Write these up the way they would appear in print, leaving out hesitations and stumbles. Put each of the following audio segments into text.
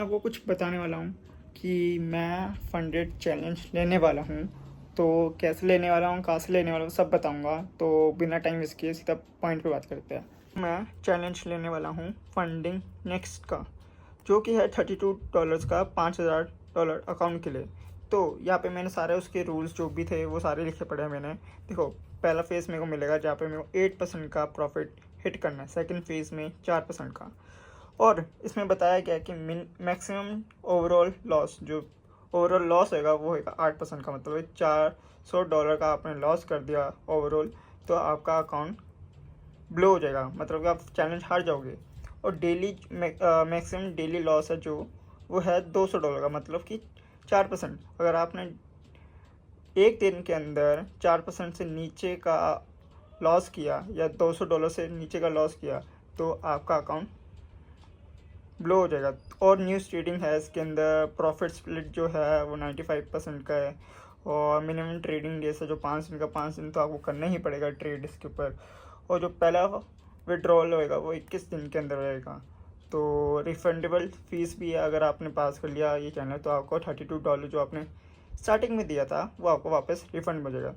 आपको कुछ बताने वाला हूँ कि मैं फंडेड चैलेंज लेने वाला हूँ। तो कैसे लेने वाला हूँ, कहाँ से लेने वाला हूँ, सब बताऊँगा। तो बिना टाइम वेस्ट किए सीधा पॉइंट पे बात करते हैं। मैं चैलेंज लेने वाला हूँ फंडिंग नेक्स्ट का, जो कि है $32 का, $5000 अकाउंट के लिए। तो यहाँ पे मैंने सारे उसके रूल्स जो भी थे वो सारे लिखे पड़े हैं मैंने। देखो, पहला फेज़ मेरे को मिलेगा जहाँ पे मेरे को 8% का प्रॉफिट हिट करना है। सेकंड फेज़ में 4% का। और इसमें बताया गया कि मैक्सिमम ओवरऑल लॉस, जो ओवरऑल लॉस होगा वो होगा 8% का। मतलब $400 का आपने लॉस कर दिया ओवरऑल, तो आपका अकाउंट ब्लो हो जाएगा, मतलब कि आप चैलेंज हार जाओगे। और डेली मैक्सिमम डेली लॉस है जो वो है $200 का, मतलब कि 4%। अगर आपने एक दिन के अंदर 4% से नीचे का लॉस किया या $200 से नीचे का लॉस किया तो आपका अकाउंट ब्लो हो जाएगा। और न्यूज़ ट्रेडिंग है, इसके अंदर प्रॉफिट स्प्लिट जो है वो 95% का है। और मिनिमम ट्रेडिंग डेज है जो 5 दिन का, 5 दिन तो आपको करना ही पड़ेगा ट्रेड इसके ऊपर। और जो पहला विड्रॉल होएगा वो 21 दिन के अंदर रहेगा। तो रिफंडेबल फीस भी है, अगर आपने पास कर लिया ये चैनल तो आपको $32 जो आपने स्टार्टिंग में दिया था वो आपको वापस रिफंड हो जाएगा।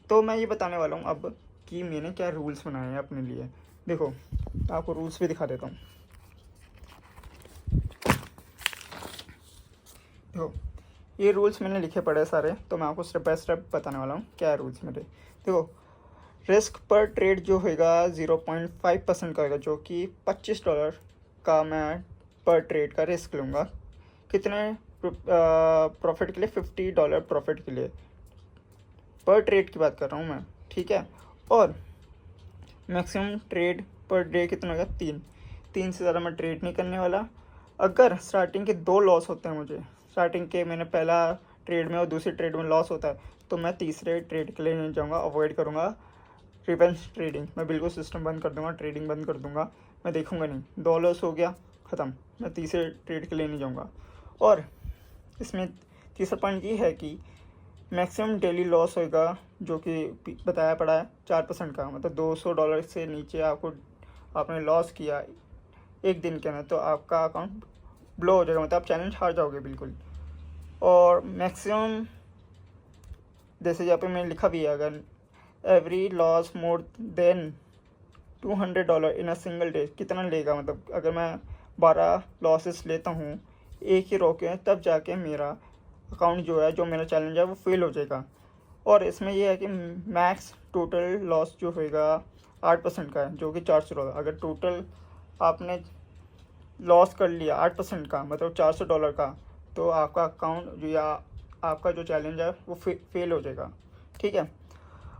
तो मैं ये बताने वाला हूँ अब कि मैंने क्या रूल्स बनाए हैं अपने लिए। देखो, आपको रूल्स भी दिखा देता हूँ। देखो, ये रूल्स मैंने लिखे पड़े सारे, तो मैं आपको स्टेप बाय स्टेप बताने वाला हूँ क्या है रूल्स मेरे। देखो, रिस्क पर ट्रेड जो होगा 0.5% का होगा, जो कि $25 का मैं पर ट्रेड का रिस्क लूँगा। कितने प्रॉफिट के लिए? $50 प्रॉफिट के लिए पर ट्रेड की बात कर रहा हूँ मैं, ठीक है। और मैक्सिमम ट्रेड पर डे कितना होगा? 3 से ज़्यादा मैं ट्रेड नहीं करने वाला। अगर स्टार्टिंग के 2 लॉस होते हैं मुझे, स्टार्टिंग के मैंने पहला ट्रेड में और दूसरी ट्रेड में लॉस होता है, तो मैं तीसरे ट्रेड के लिए नहीं जाऊँगा, अवॉइड करूँगा रिवेंज ट्रेडिंग। मैं बिल्कुल सिस्टम बंद कर दूँगा, ट्रेडिंग बंद कर दूँगा, मैं देखूँगा नहीं। 2 लॉस हो गया, ख़त्म, मैं तीसरे ट्रेड के लिए नहीं जाऊँगा। और इसमें तीसरा पॉइंट ये है कि मैक्सिमम डेली लॉस होगा, जो कि बताया पड़ा है 4% का, मतलब $200 से नीचे आपने लॉस किया एक दिन के अंदर तो आपका अकाउंट ब्लो हो जाएगा, मतलब आप चैलेंज हार जाओगे बिल्कुल। और मैक्सिमम, जैसे यहाँ पे मैंने लिखा भी है, अगर every loss more than $200 in a single day, कितना लेगा? मतलब अगर मैं 12 लॉसेस लेता हूँ एक ही रो के, तब जाके मेरा अकाउंट जो है, जो मेरा चैलेंज है वो फेल हो जाएगा। और इसमें यह है कि मैक्स टोटल लॉस जो होगा 8% का है, जो कि $400। अगर टोटल आपने लॉस कर लिया 8% का, मतलब $400 का, तो आपका अकाउंट जो या आपका जो चैलेंज है वो फेल हो जाएगा, ठीक है।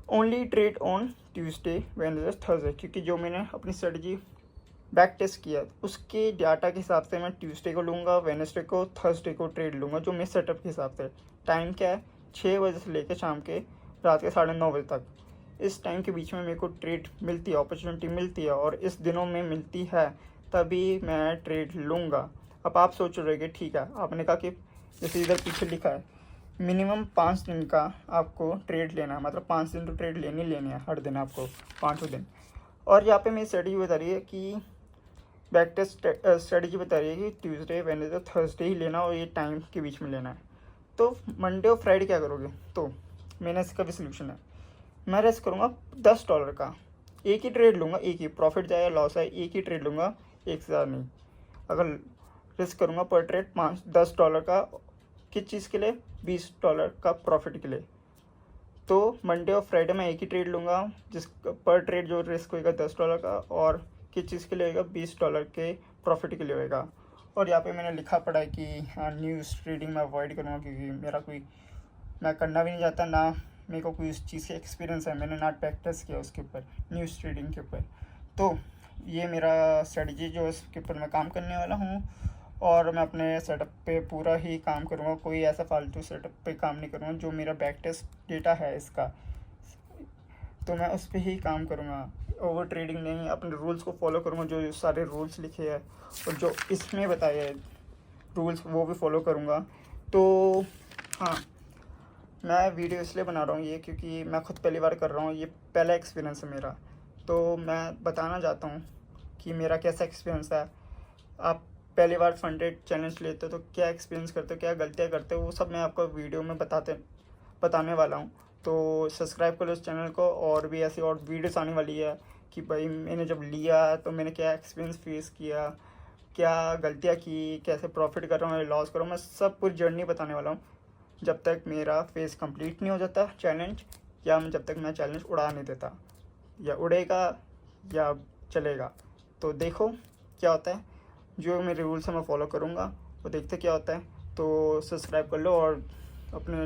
Only trade on Tuesday, Wednesday, Thursday, क्योंकि जो मैंने अपनी स्ट्रेटजी बैक टेस्ट किया उसके डाटा के हिसाब से मैं ट्यूसडे को लूँगा, वेडनेसडे को, थर्सडे को ट्रेड लूँगा, जो मेरे सेटअप के हिसाब से। टाइम क्या है? 6 बजे से लेकर शाम के रात के 9:30 बजे तक। इस टाइम के बीच में मेरे को ट्रेड मिलती है, अपॉर्चुनिटी मिलती है, और इस दिनों में मिलती है, तभी मैं ट्रेड लूँगा। अब आप सोच रहे कि ठीक है, आपने कहा कि जैसे इधर पीछे लिखा है मिनिमम 5 दिन का आपको ट्रेड लेना है, मतलब 5 दिन तो ट्रेड लेनी है हर दिन आपको, 5 दिन। और यहाँ पे मेरी स्ट्रेटजी बता रही है कि बैक टेस्ट स्ट्रेटजी बता रही है कि ट्यूसडे, वेडनेसडे, थर्सडे ही लेना, और ये टाइम के बीच में लेना है। तो मंडे और फ्राइडे क्या करोगे? तो मैंने इसका भी सोल्यूशन है। मैं रेस्ट करूँगा $10 का, एक ही ट्रेड लूँगा, एक ही, प्रॉफिट जाए या लॉस है एक ही ट्रेड लूँगा, एक से ज़्यादा नहीं। अगर रिस्क करूँगा पर ट्रेड $10 का, किस चीज़ के लिए? $20 का प्रॉफिट के लिए। तो मंडे और फ्राइडे में एक ही ट्रेड लूँगा, जिस पर ट्रेड जो रिस्क होएगा $10 का, और किस चीज़ के लिए होएगा? $20 के प्रॉफिट के लिए होएगा। और यहाँ पे मैंने लिखा पड़ा है कि हाँ, न्यूज़ ट्रेडिंग में अवॉइड करूँगा, क्योंकि मैं करना भी नहीं चाहता, ना मेरे को कोई उस चीज़ से एक्सपीरियंस है, मैंने ना प्रैक्टिस किया उसके ऊपर, न्यूज़ ट्रेडिंग के ऊपर। तो ये मेरा स्ट्रेटजी जो इसके ऊपर मैं काम करने वाला हूँ, और मैं अपने सेटअप पे पूरा ही काम करूँगा, कोई ऐसा फालतू सेटअप पे काम नहीं करूँगा। जो मेरा बैक टेस्ट डेटा है इसका, तो मैं उस पर ही काम करूँगा, ओवर ट्रेडिंग नहीं, अपने रूल्स को फॉलो करूँगा, जो सारे रूल्स लिखे हैं और जो इसमें बताए हैं रूल्स वो भी फॉलो करूँगा। तो हाँ, मैं वीडियो इसलिए बना रहा हूँ ये, क्योंकि मैं खुद पहली बार कर रहा हूँ, ये पहला एक्सपीरियंस है मेरा। तो मैं बताना चाहता हूँ कि मेरा कैसा एक्सपीरियंस है। आप पहली बार फंडेड चैलेंज लेते हो तो क्या एक्सपीरियंस करते हो, क्या गलतियाँ करते हो, वो सब मैं आपको वीडियो में बताने वाला हूँ। तो सब्सक्राइब करो इस चैनल को, और भी ऐसी और वीडियोस आने वाली है कि भाई मैंने जब लिया तो मैंने क्या एक्सपीरियंस फेस किया, क्या गलतियाँ की, कैसे प्रॉफिट कर रहा हूँ, लॉस कर रहा हूँ, मैं सब पूरी जर्नी बताने वाला हूँ जब तक मेरा फेज़ कंप्लीट नहीं हो जाता चैलेंज, या जब तक मैं चैलेंज उड़ा नहीं देता, या उड़ेगा या चलेगा। तो देखो क्या होता है, जो मेरे रूल्स हैं मैं फॉलो करूँगा, वो देखते क्या होता है। तो सब्सक्राइब कर लो और अपने